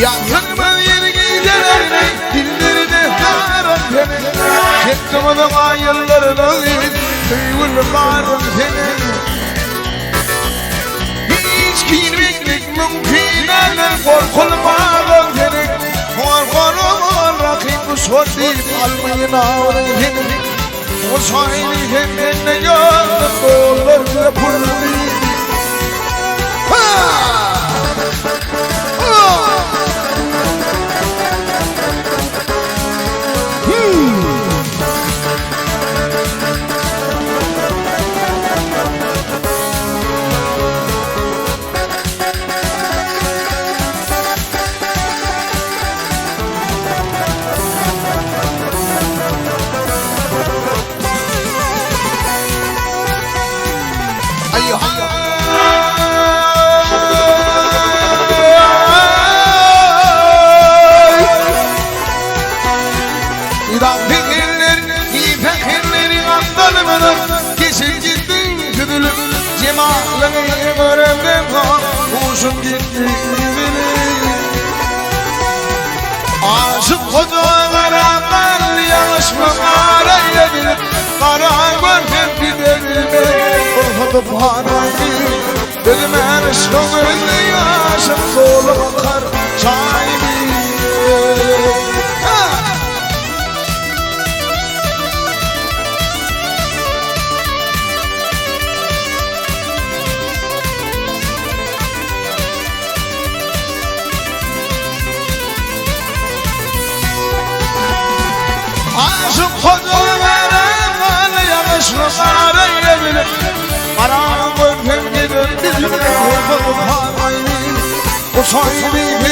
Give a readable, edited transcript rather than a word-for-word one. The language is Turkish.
Yakınımın yeni gecelerine dilleri de haram senin Çektiğimde ayırlarına Kıyvırlı karım senin Hiç giyinmeklik mümkün eller Korkulmağım senin Korkulmağım rakibı sor değil Almayın ağrın senin O sahibi kendine yandı Doğrularına pul değil Kesip gittin küdülüm Cemalini görevden Kuşum gitti Aşık kocalara ben Yanlışma arayabilir Kara görken gidebilme Korkudu parayı Dedim her şöyle yaşım Dolu bakar sahibi Aşık kocalara ben Yanlışma arayabilir Kara görken gidebilme Korkudu parayı O sahibi